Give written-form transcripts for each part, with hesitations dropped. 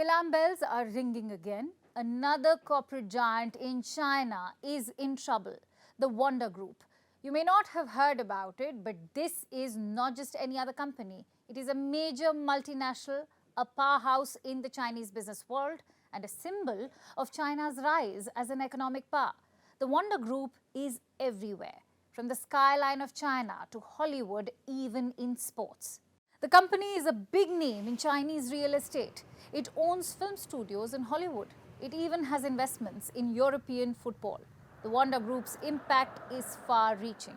The alarm bells are ringing again. Another corporate giant in China is in trouble, the Wanda Group. You may not have heard about it, but this is not just any other company. It is a major multinational, a powerhouse in the Chinese business world, and a symbol of China's rise as an economic power. The Wanda Group is everywhere, from the skyline of China to Hollywood, even in sports. The company is a big name in Chinese real estate. It owns film studios in Hollywood. It even has investments in European football. The Wanda Group's impact is far-reaching.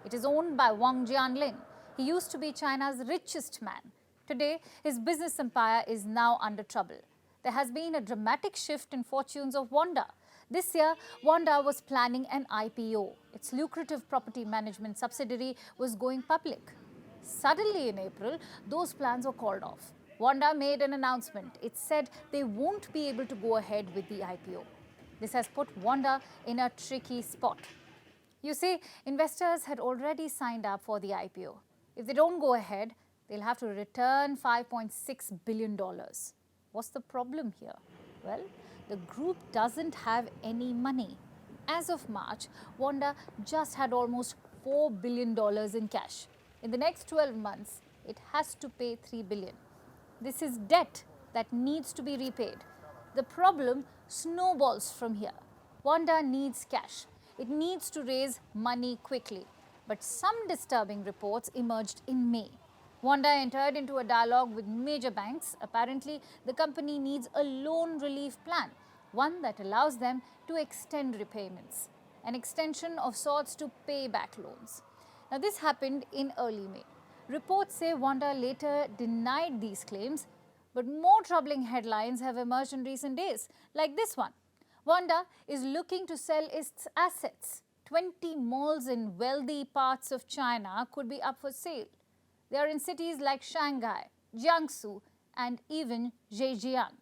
It is owned by Wang Jianling. He used to be China's richest man. Today, his business empire is now under trouble. There has been a dramatic shift in fortunes of Wanda. This year, Wanda was planning an IPO. Its lucrative property management subsidiary was going public. Suddenly in April, those plans were called off. Wanda made an announcement. It said they won't be able to go ahead with the IPO. This has put Wanda in a tricky spot. You see, investors had already signed up for the IPO. If they don't go ahead, they'll have to return $5.6 billion. What's the problem here? Well, the group doesn't have any money. As of March, Wanda just had almost $4 billion in cash. In the next 12 months, it has to pay $3 billion. This is debt that needs to be repaid. The problem snowballs from here. Wanda needs cash. It needs to raise money quickly. But some disturbing reports emerged in May. Wanda entered into a dialogue with major banks. Apparently, the company needs a loan relief plan, one that allows them to extend repayments, an extension of sorts to pay back loans. Now, this happened in early May. Reports say Wanda later denied these claims, but more troubling headlines have emerged in recent days, like this one. Wanda is looking to sell its assets. 20 malls in wealthy parts of China could be up for sale. They are in cities like Shanghai, Jiangsu, and even Zhejiang.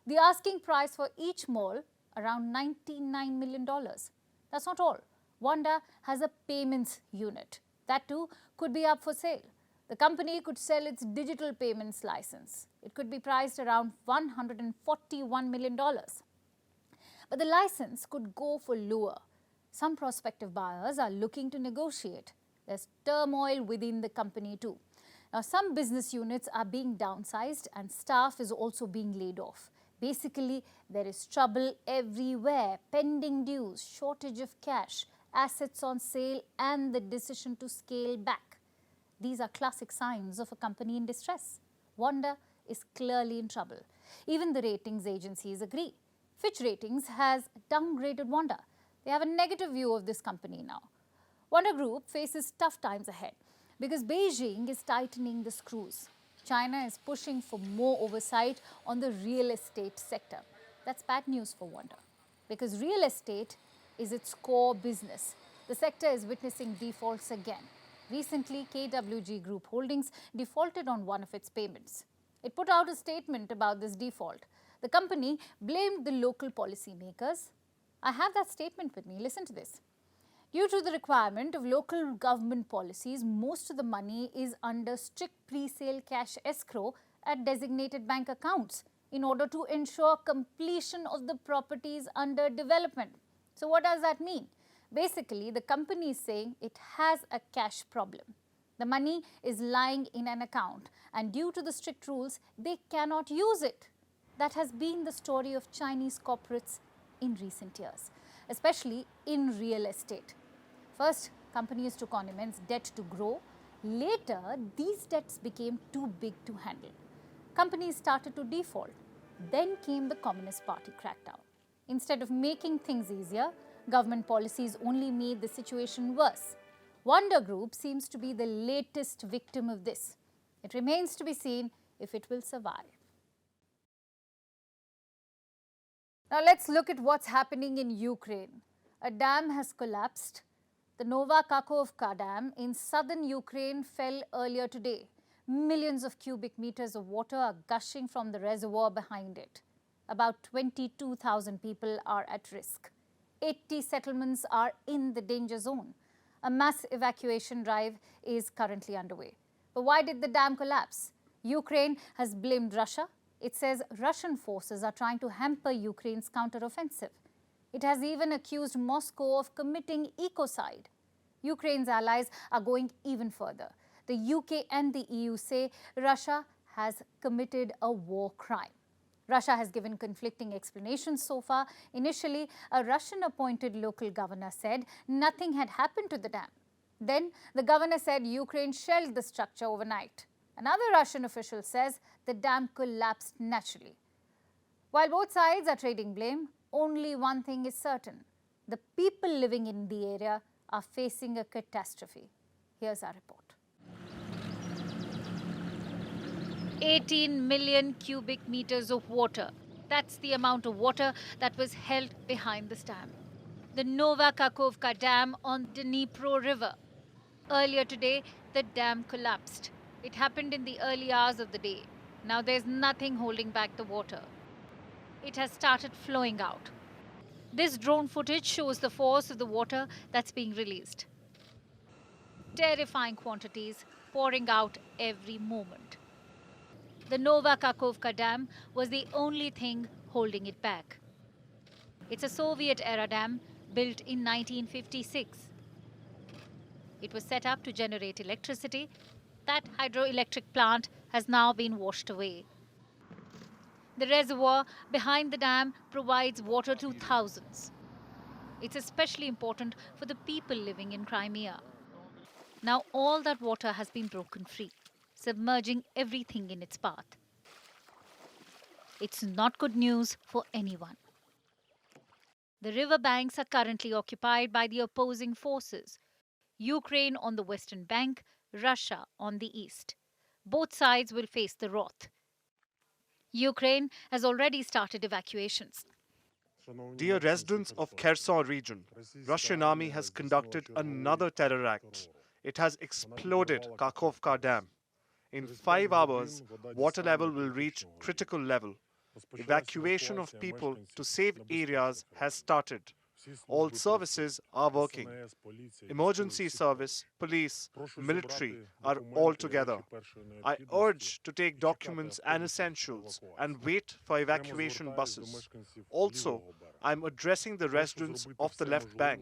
The asking price for each mall, around $99 million. That's not all. Wanda has a payments unit. That too could be up for sale. The company could sell its digital payments license. It could be priced around $141 million. But the license could go for lower. Some prospective buyers are looking to negotiate. There's turmoil within the company too. Now, some business units are being downsized and staff is also being laid off. Basically, there is trouble everywhere, pending dues, shortage of cash, assets on sale, and the decision to scale back. These are classic signs of a company in distress. Wanda is clearly in trouble. Even the ratings agencies agree. Fitch Ratings has downgraded Wanda. They have a negative view of this company now. Wanda Group faces tough times ahead because Beijing is tightening the screws. China is pushing for more oversight on the real estate sector. That's bad news for Wanda because real estate is its core business. The sector is witnessing defaults again. Recently, KWG Group Holdings defaulted on one of its payments. It put out a statement about this default. The company blamed the local policymakers. I have that statement with me. Listen to this. Due to the requirement of local government policies, most of the money is under strict pre-sale cash escrow at designated bank accounts in order to ensure completion of the properties under development. So what does that mean? Basically, the company is saying it has a cash problem. The money is lying in an account and due to the strict rules, they cannot use it. That has been the story of Chinese corporates in recent years, especially in real estate. First, companies took on immense debt to grow. Later, these debts became too big to handle. Companies started to default. Then came the Communist Party crackdown. Instead of making things easier, government policies only made the situation worse. Wanda Group seems to be the latest victim of this. It remains to be seen if it will survive. Now let's look at what's happening in Ukraine. A dam has collapsed. The Nova Kakhovka Dam in southern Ukraine fell earlier today. Millions of cubic meters of water are gushing from the reservoir behind it. About 22,000 people are at risk. 80 settlements are in the danger zone. A mass evacuation drive is currently underway. But why did the dam collapse? Ukraine has blamed Russia. It says Russian forces are trying to hamper Ukraine's counteroffensive. It has even accused Moscow of committing ecocide. Ukraine's allies are going even further. The UK and the EU say Russia has committed a war crime. Russia has given conflicting explanations so far. Initially, a Russian-appointed local governor said nothing had happened to the dam. Then, the governor said Ukraine shelled the structure overnight. Another Russian official says the dam collapsed naturally. While both sides are trading blame, only one thing is certain. The people living in the area are facing a catastrophe. Here's our report. 18 million cubic meters of water. That's the amount of water that was held behind this dam. The Nova Kakhovka Dam on Dnipro River. Earlier today, the dam collapsed. It happened in the early hours of the day. Now there's nothing holding back the water. It has started flowing out. This drone footage shows the force of the water that's being released. Terrifying quantities pouring out every moment. The Nova Kakhovka Dam was the only thing holding it back. It's a Soviet-era dam built in 1956. It was set up to generate electricity. That hydroelectric plant has now been washed away. The reservoir behind the dam provides water to thousands. It's especially important for the people living in Crimea. Now all that water has been broken free, submerging everything in its path. It's not good news for anyone. The river banks are currently occupied by the opposing forces. Ukraine on the western bank, Russia on the east. Both sides will face the wrath. Ukraine has already started evacuations. Dear residents of Kherson region, Russian army has conducted another terror act. It has exploded Kakhovka Dam. In 5 hours, water level will reach critical level. Evacuation of people to safe areas has started. All services are working. Emergency service, police, military are all together. I urge to take documents and essentials and wait for evacuation buses. Also, I'm addressing the residents of the left bank.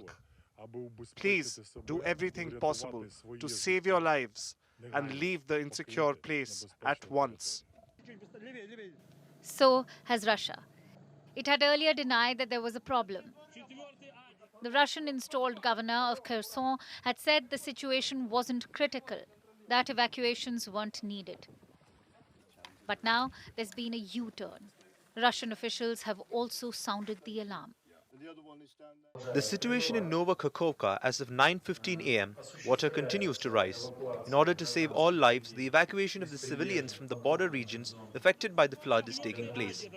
Please do everything possible to save your lives and leave the insecure place at once. So has Russia. It had earlier denied that there was a problem. The Russian-installed governor of Kherson had said the situation wasn't critical, that evacuations weren't needed. But now there's been a U-turn. Russian officials have also sounded the alarm. The situation in Nova Kakhovka as of 9:15 a.m., water continues to rise. In order to save all lives, the evacuation of the civilians from the border regions affected by the flood is taking place.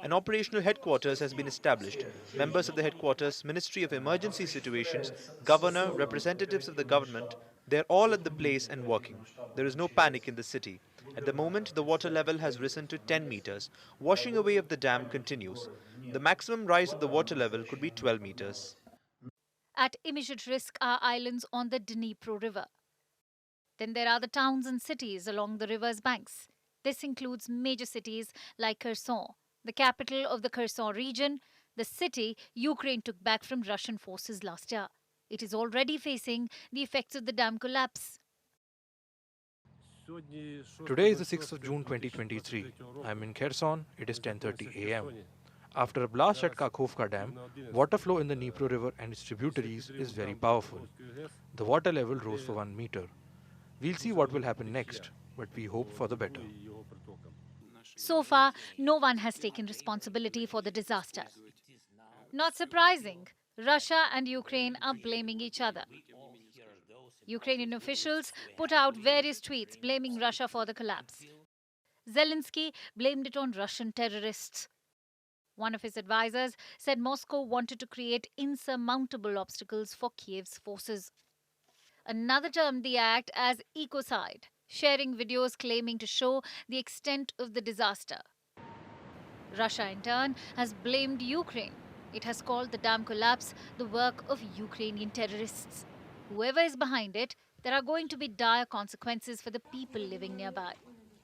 An operational headquarters has been established. Members of the headquarters, Ministry of Emergency Situations, governor, representatives of the government, they're all at the place and working. There is no panic in the city. At the moment, the water level has risen to 10 meters. Washing away of the dam continues. The maximum rise of the water level could be 12 meters. At immediate risk are islands on the Dnipro River. Then there are the towns and cities along the river's banks. This includes major cities like Kherson, the capital of the Kherson region, the city Ukraine took back from Russian forces last year. It is already facing the effects of the dam collapse. Today is the 6th of June 2023. I'm in Kherson. It is 10:30 a.m. After a blast at Kakhovka Dam, water flow in the Dnipro River and its tributaries is very powerful. The water level rose for 1 meter. We'll see what will happen next, but we hope for the better. So far, no one has taken responsibility for the disaster. Not surprising, Russia and Ukraine are blaming each other. Ukrainian officials put out various tweets blaming Russia for the collapse. Zelensky blamed it on Russian terrorists. One of his advisors said Moscow wanted to create insurmountable obstacles for Kiev's forces. Another termed the act as ecocide, sharing videos claiming to show the extent of the disaster. Russia, in turn, has blamed Ukraine. It has called the dam collapse the work of Ukrainian terrorists. Whoever is behind it, there are going to be dire consequences for the people living nearby.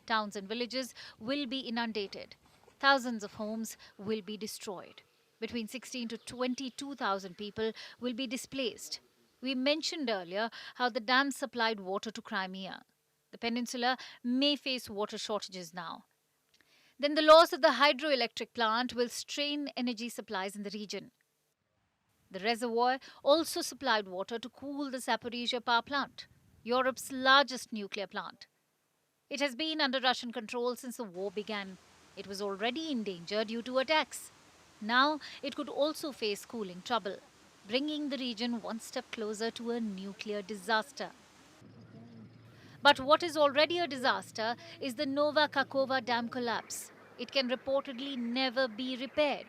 Towns and villages will be inundated. Thousands of homes will be destroyed. Between 16 to 22,000 people will be displaced. We mentioned earlier how the dam supplied water to Crimea. The peninsula may face water shortages now. Then the loss of the hydroelectric plant will strain energy supplies in the region. The reservoir also supplied water to cool the Zaphorizhia power plant, Europe's largest nuclear plant. It has been under Russian control since the war began. It was already in danger due to attacks. Now it could also face cooling trouble, bringing the region one step closer to a nuclear disaster. But what is already a disaster is the Nova Kakhovka Dam collapse. It can reportedly never be repaired.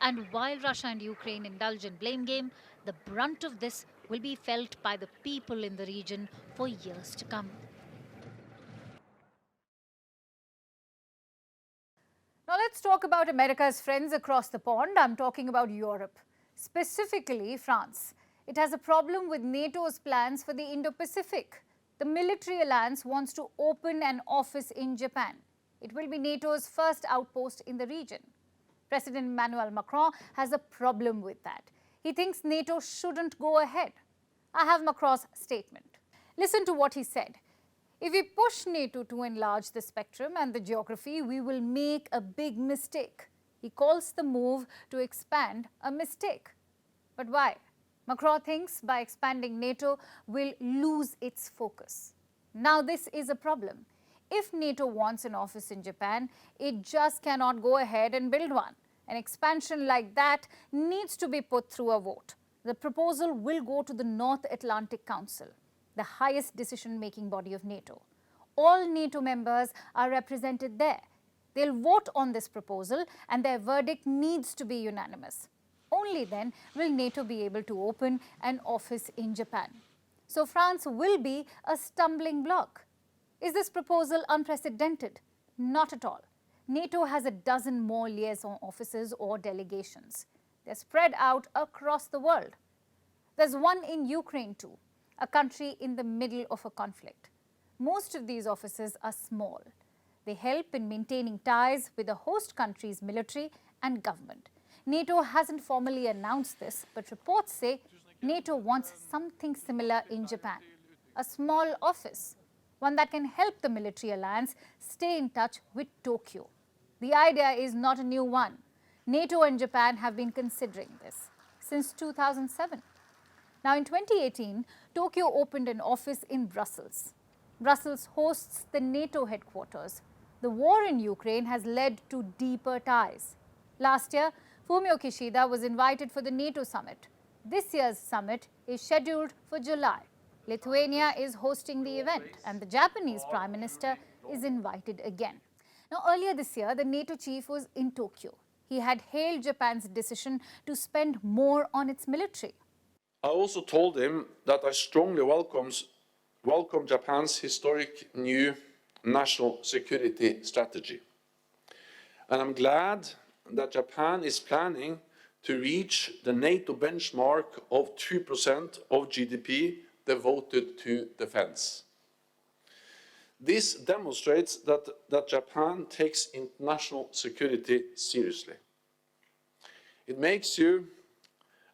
And while Russia and Ukraine indulge in blame game, the brunt of this will be felt by the people in the region for years to come. Now let's talk about America's friends across the pond. I'm talking about Europe, specifically France. It has a problem with NATO's plans for the Indo-Pacific. The military alliance wants to open an office in Japan. It will be NATO's first outpost in the region. President Emmanuel Macron has a problem with that. He thinks NATO shouldn't go ahead. I have Macron's statement. Listen to what he said. If we push NATO to enlarge the spectrum and the geography, we will make a big mistake. He calls the move to expand a mistake. But why? Macron thinks by expanding NATO will lose its focus. Now this is a problem. If NATO wants an office in Japan, it just cannot go ahead and build one. An expansion like that needs to be put through a vote. The proposal will go to the North Atlantic Council, the highest decision-making body of NATO. All NATO members are represented there. They'll vote on this proposal and their verdict needs to be unanimous. Only then will NATO be able to open an office in Japan. So France will be a stumbling block. Is this proposal unprecedented? Not at all. NATO has a dozen more liaison offices or delegations. They're spread out across the world. There's one in Ukraine too, a country in the middle of a conflict. Most of these offices are small. They help in maintaining ties with the host country's military and government. NATO hasn't formally announced this, but reports say NATO wants something similar in Japan, a small office, one that can help the military alliance stay in touch with Tokyo. The idea is not a new one. NATO and Japan have been considering this since 2007. Now in 2018, Tokyo opened an office in Brussels. Brussels hosts the NATO headquarters. The war in Ukraine has led to deeper ties. Last year, Fumio Kishida was invited for the NATO summit. This year's summit is scheduled for July. Lithuania is hosting the event and the Japanese Prime Minister is invited again. Now earlier this year, the NATO chief was in Tokyo. He had hailed Japan's decision to spend more on its military. I also told him that I strongly welcome Japan's historic new national security strategy. And I'm glad that Japan is planning to reach the NATO benchmark of 2% of GDP devoted to defense. This demonstrates that Japan takes international security seriously. It makes you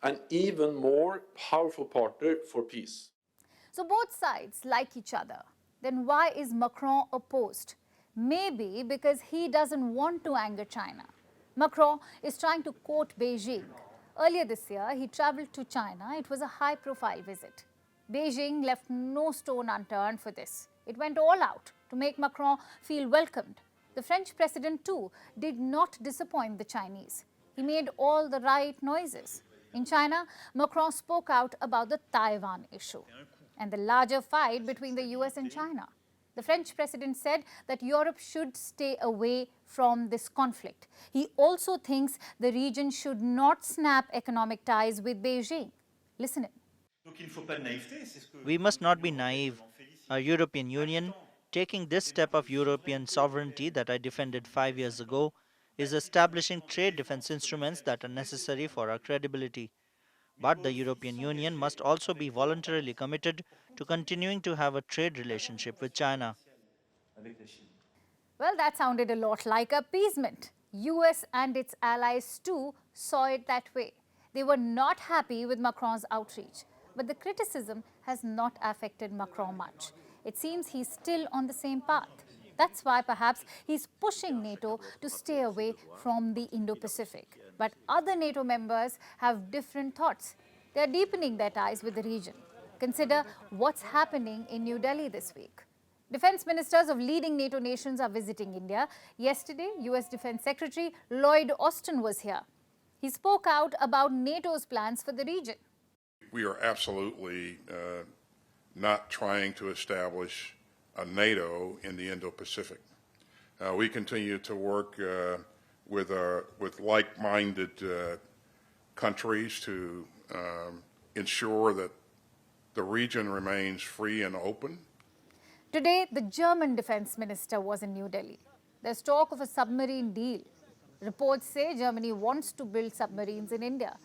an even more powerful partner for peace. So both sides like each other. Then why is Macron opposed? Maybe because he doesn't want to anger China. Macron is trying to quote Beijing. Earlier this year, he traveled to China. It was a high-profile visit. Beijing left no stone unturned for this. It went all out to make Macron feel welcomed. The French president, too, did not disappoint the Chinese. He made all the right noises. In China, Macron spoke out about the Taiwan issue and the larger fight between the US and China. The French president said that Europe should stay away from this conflict. He also thinks the region should not snap economic ties with Beijing. Listen in. We must not be naive. Our European Union, taking this step of European sovereignty that I defended 5 years ago, is establishing trade defense instruments that are necessary for our credibility. But the European Union must also be voluntarily committed to continuing to have a trade relationship with China. Well, that sounded a lot like appeasement. US and its allies too saw it that way. They were not happy with Macron's outreach, but the criticism has not affected Macron much. It seems he's still on the same path. That's why perhaps he's pushing NATO to stay away from the Indo-Pacific. But other NATO members have different thoughts. They're deepening their ties with the region. Consider what's happening in New Delhi this week. Defense ministers of leading NATO nations are visiting India. Yesterday, US Defense Secretary Lloyd Austin was here. He spoke out about NATO's plans for the region. We are absolutely not trying to establish a NATO in the Indo-Pacific. We continue to work with like-minded countries to ensure that the region remains free and open. Today, the German defense minister was in New Delhi. There's talk of a submarine deal. Reports say Germany wants to build submarines in India.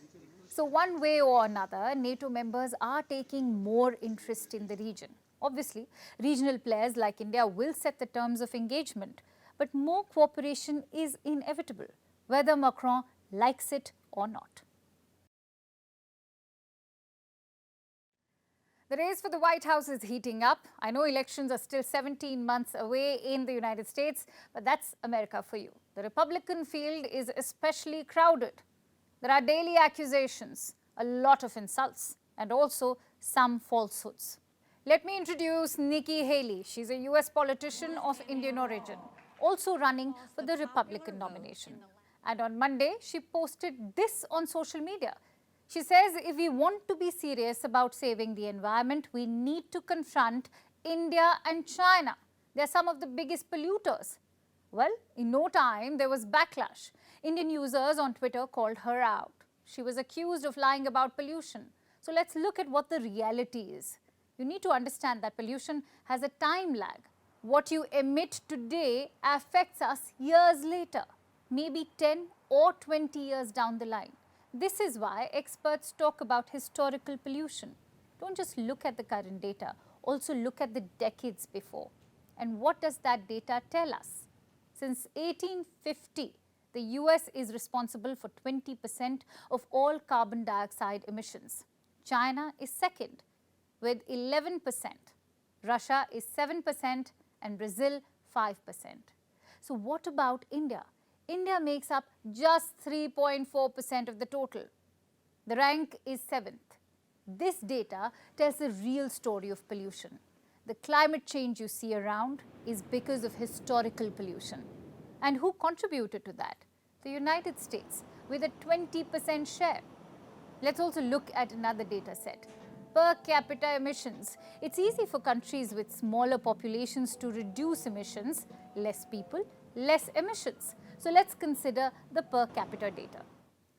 So one way or another, NATO members are taking more interest in the region. Obviously, regional players like India will set the terms of engagement, but more cooperation is inevitable, whether Macron likes it or not. The race for the White House is heating up. I know elections are still 17 months away in the United States, but that's America for you. The Republican field is especially crowded. There are daily accusations, a lot of insults, and also some falsehoods. Let me introduce Nikki Haley. She's a US politician of Indian origin, also running for the Republican nomination. And on Monday, she posted this on social media. She says if we want to be serious about saving the environment, we need to confront India and China. They're some of the biggest polluters. Well, in no time, there was backlash. Indian users on Twitter called her out. She was accused of lying about pollution. So let's look at what the reality is. You need to understand that pollution has a time lag. What you emit today affects us years later, maybe 10 or 20 years down the line. This is why experts talk about historical pollution. Don't just look at the current data, also look at the decades before. And what does that data tell us? Since 1850, the US is responsible for 20% of all carbon dioxide emissions. China is second with 11%. Russia is 7% and Brazil 5%. So what about India? India makes up just 3.4% of the total. The rank is 7th. This data tells the real story of pollution. The climate change you see around is because of historical pollution. And who contributed to that? The United States with a 20% share. Let's also look at another data set. Per capita emissions. It's easy for countries with smaller populations to reduce emissions. Less people, less emissions. So let's consider the per capita data.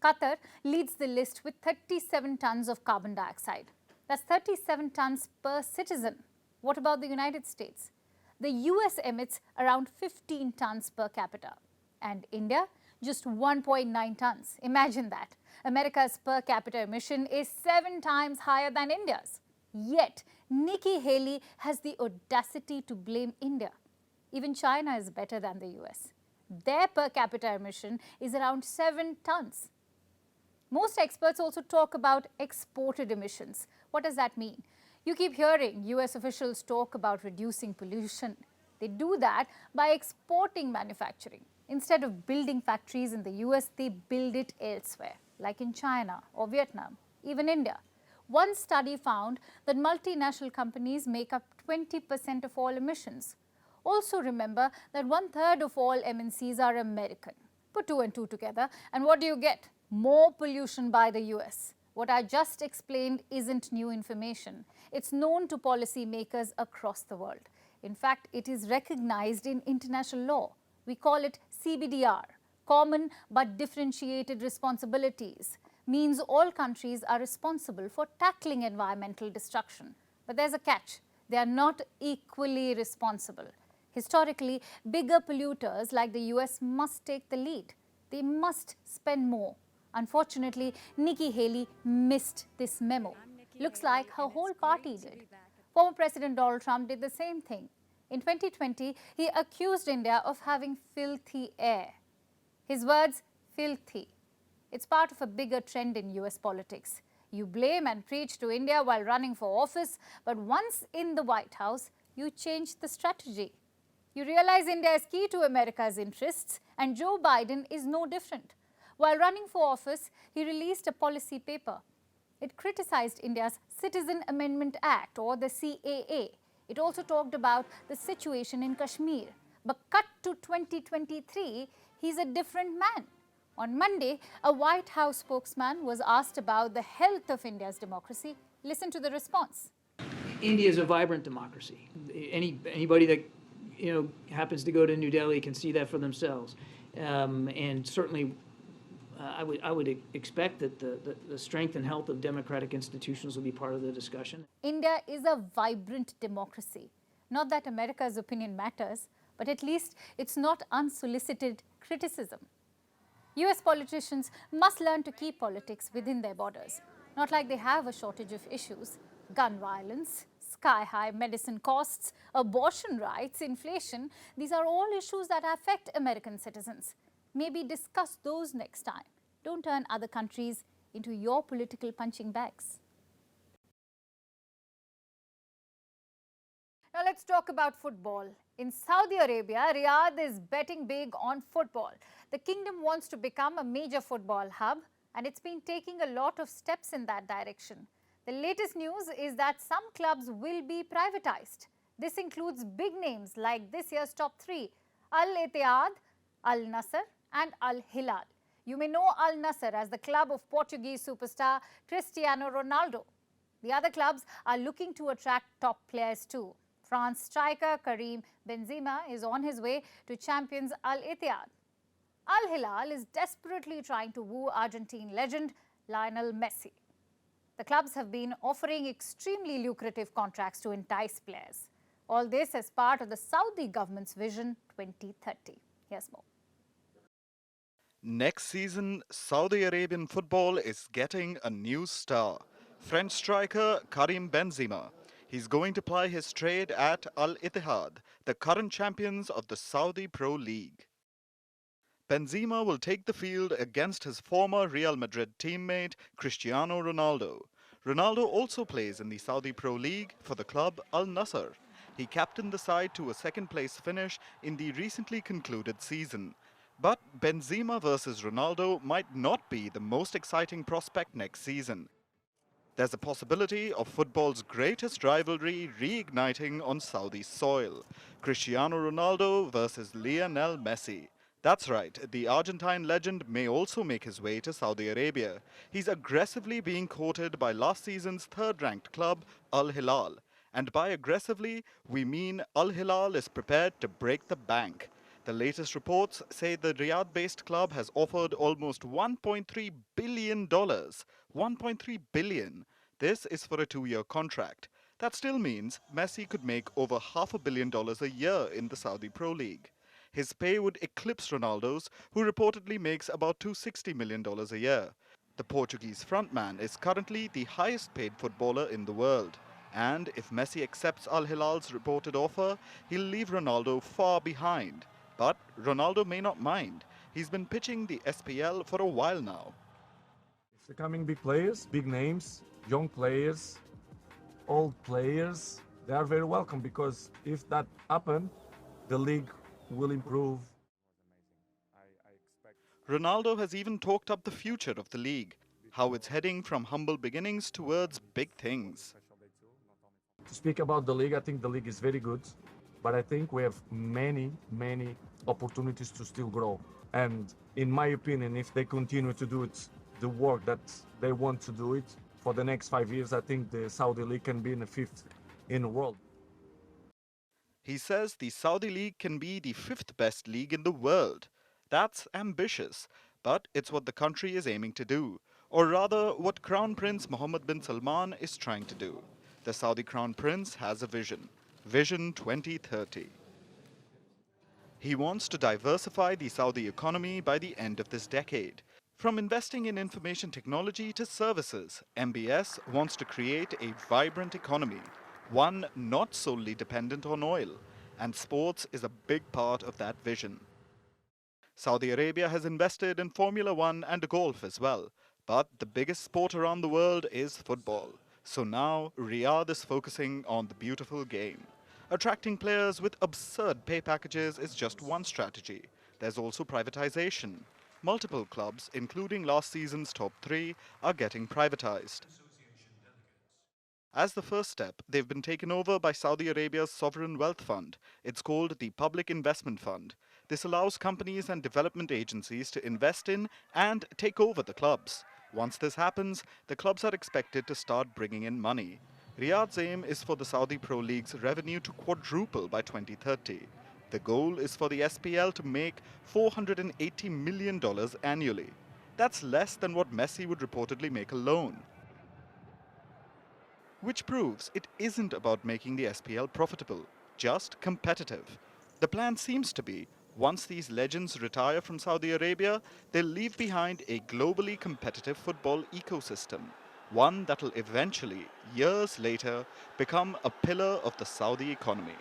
Qatar leads the list with 37 tons of carbon dioxide. That's 37 tons per citizen. What about the United States? The US emits around 15 tons per capita. And India, just 1.9 tons. Imagine that. America's per capita emission is 7 times higher than India's. Yet, Nikki Haley has the audacity to blame India. Even China is better than the US. Their per capita emission is around 7 tons. Most experts also talk about exported emissions. What does that mean? You keep hearing US officials talk about reducing pollution. They do that by exporting manufacturing. Instead of building factories in the US, they build it elsewhere, like in China or Vietnam, even India. One study found that multinational companies make up 20% of all emissions. Also remember that 1/3 of all MNCs are American. Put 2 and 2 together, and what do you get? More pollution by the US. What I just explained isn't new information. It's known to policymakers across the world. In fact, it is recognized in international law. We call it CBDR, Common but Differentiated Responsibilities. Means all countries are responsible for tackling environmental destruction. But there's a catch. They are not equally responsible. Historically, bigger polluters like the US must take the lead. They must spend more. Unfortunately, Nikki Haley missed this memo. Looks like her whole party did. Former President Donald Trump did the same thing. In 2020, he accused India of having filthy air. His words, filthy. It's part of a bigger trend in US politics. You blame and preach to India while running for office, but once in the White House, you change the strategy. You realize India is key to America's interests, and Joe Biden is no different. While running for office, he released a policy paper. It criticized India's Citizen Amendment Act, or the CAA. It also talked about the situation in Kashmir. But cut to 2023, he's a different man. On Monday, a White House spokesman was asked about the health of India's democracy. Listen to the response. India is a vibrant democracy. Anybody that happens to go to New Delhi can see that for themselves. And certainly, I would expect that the strength and health of democratic institutions will be part of the discussion. India is a vibrant democracy. Not that America's opinion matters, but at least it's not unsolicited criticism. US politicians must learn to keep politics within their borders. Not like they have a shortage of issues. Gun violence, sky-high medicine costs, abortion rights, inflation, these are all issues that affect American citizens. Maybe discuss those next time. Don't turn other countries into your political punching bags. Now let's talk about football. In Saudi Arabia, Riyadh is betting big on football. The kingdom wants to become a major football hub, and it's been taking a lot of steps in that direction. The latest news is that some clubs will be privatized. This includes big names like this year's top three: Al Ittihad, Al Nassr and Al Hilal. You may know Al Nassr as the club of Portuguese superstar Cristiano Ronaldo. The other clubs are looking to attract top players too. France striker Karim Benzema is on his way to champions Al Ittihad. Al Hilal is desperately trying to woo Argentine legend Lionel Messi. The clubs have been offering extremely lucrative contracts to entice players. All this as part of the Saudi government's Vision 2030. Here's more. Next season, Saudi Arabian football is getting a new star. French striker Karim Benzema. He's going to ply his trade at Al Ittihad, the current champions of the Saudi Pro League. Benzema will take the field against his former Real Madrid teammate Cristiano Ronaldo. Ronaldo also plays in the Saudi Pro League for the club Al Nassr. He captained the side to a second-place finish in the recently concluded season. But Benzema versus Ronaldo might not be the most exciting prospect next season. There's a possibility of football's greatest rivalry reigniting on Saudi soil. Cristiano Ronaldo versus Lionel Messi. That's right, the Argentine legend may also make his way to Saudi Arabia. He's aggressively being courted by last season's third-ranked club, Al Hilal. And by aggressively, we mean Al Hilal is prepared to break the bank. The latest reports say the Riyadh-based club has offered almost $1.3 billion. $1.3 billion. This is for a 2-year contract. That still means Messi could make over $500 million a year in the Saudi Pro League. His pay would eclipse Ronaldo's, who reportedly makes about $260 million a year. The Portuguese frontman is currently the highest-paid footballer in the world. And if Messi accepts Al Hilal's reported offer, he'll leave Ronaldo far behind. But Ronaldo may not mind. He's been pitching the SPL for a while now. If they're coming big players, big names, young players, old players, they are very welcome, because if that happens, the league will improve. Ronaldo has even talked up the future of the league, how it's heading from humble beginnings towards big things. To speak about the league, I think the league is very good, but I think we have many opportunities to still grow. And in my opinion, if they continue to do it, the work that they want to do it for the next 5 years, I think the Saudi League can be in the 5th in the world. He says the Saudi League can be the 5th best league in the world. That's ambitious, but it's what the country is aiming to do, or rather what Crown Prince Mohammed bin Salman is trying to do. The Saudi Crown Prince has a vision, Vision 2030. He wants to diversify the Saudi economy by the end of this decade. From investing in information technology to services, MBS wants to create a vibrant economy, one not solely dependent on oil, and sports is a big part of that vision. Saudi Arabia has invested in Formula One and golf as well. But the biggest sport around the world is football. So now Riyadh is focusing on the beautiful game. Attracting players with absurd pay packages is just one strategy. There's also privatization. Multiple clubs, including last season's top 3, are getting privatized. As the first step, they've been taken over by Saudi Arabia's sovereign wealth fund. It's called the Public Investment Fund. This allows companies and development agencies to invest in and take over the clubs. Once this happens, the clubs are expected to start bringing in money. Riyadh's aim is for the Saudi Pro League's revenue to quadruple by 2030. The goal is for the SPL to make $480 million annually. That's less than what Messi would reportedly make alone. Which proves it isn't about making the SPL profitable, just competitive. The plan seems to be, once these legends retire from Saudi Arabia, they'll leave behind a globally competitive football ecosystem, one that'll eventually, years later, become a pillar of the Saudi economy.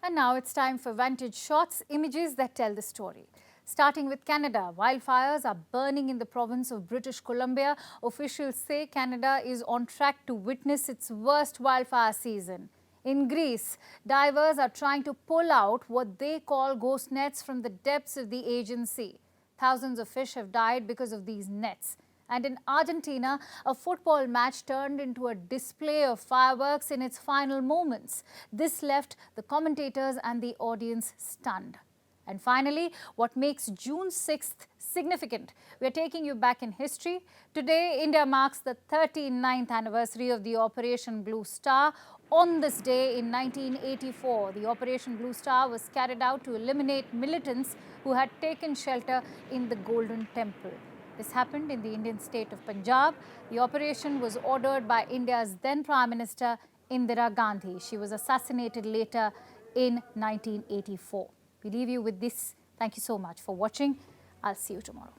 And now it's time for Vantage Shots, images that tell the story. Starting with Canada, wildfires are burning in the province of British Columbia. Officials say Canada is on track to witness its worst wildfire season. In Greece, divers are trying to pull out what they call ghost nets from the depths of the Aegean Sea. Thousands of fish have died because of these nets. And in Argentina, a football match turned into a display of fireworks in its final moments. This left the commentators and the audience stunned. And finally, what makes June 6th significant? We're taking you back in history. Today, India marks the 39th anniversary of the Operation Blue Star. On this day in 1984, the Operation Blue Star was carried out to eliminate militants who had taken shelter in the Golden Temple. This happened in the Indian state of Punjab. The operation was ordered by India's then Prime Minister Indira Gandhi. She was assassinated later in 1984. We leave you with this. Thank you so much for watching. I'll see you tomorrow.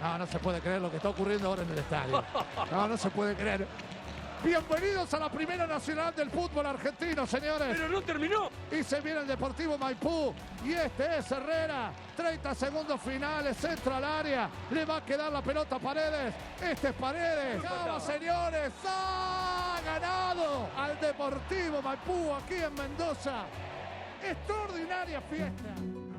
No, no se puede creer lo que está ocurriendo ahora en el estadio. No, no se puede creer. Bienvenidos a la Primera Nacional del fútbol argentino, señores. Pero no terminó. Y se viene el Deportivo Maipú. Y este es Herrera. 30 segundos finales, centro al área. Le va a quedar la pelota a Paredes. Este es Paredes. ¡Vamos, señores! ¡Ha ganado al Deportivo Maipú aquí en Mendoza! Extraordinaria fiesta.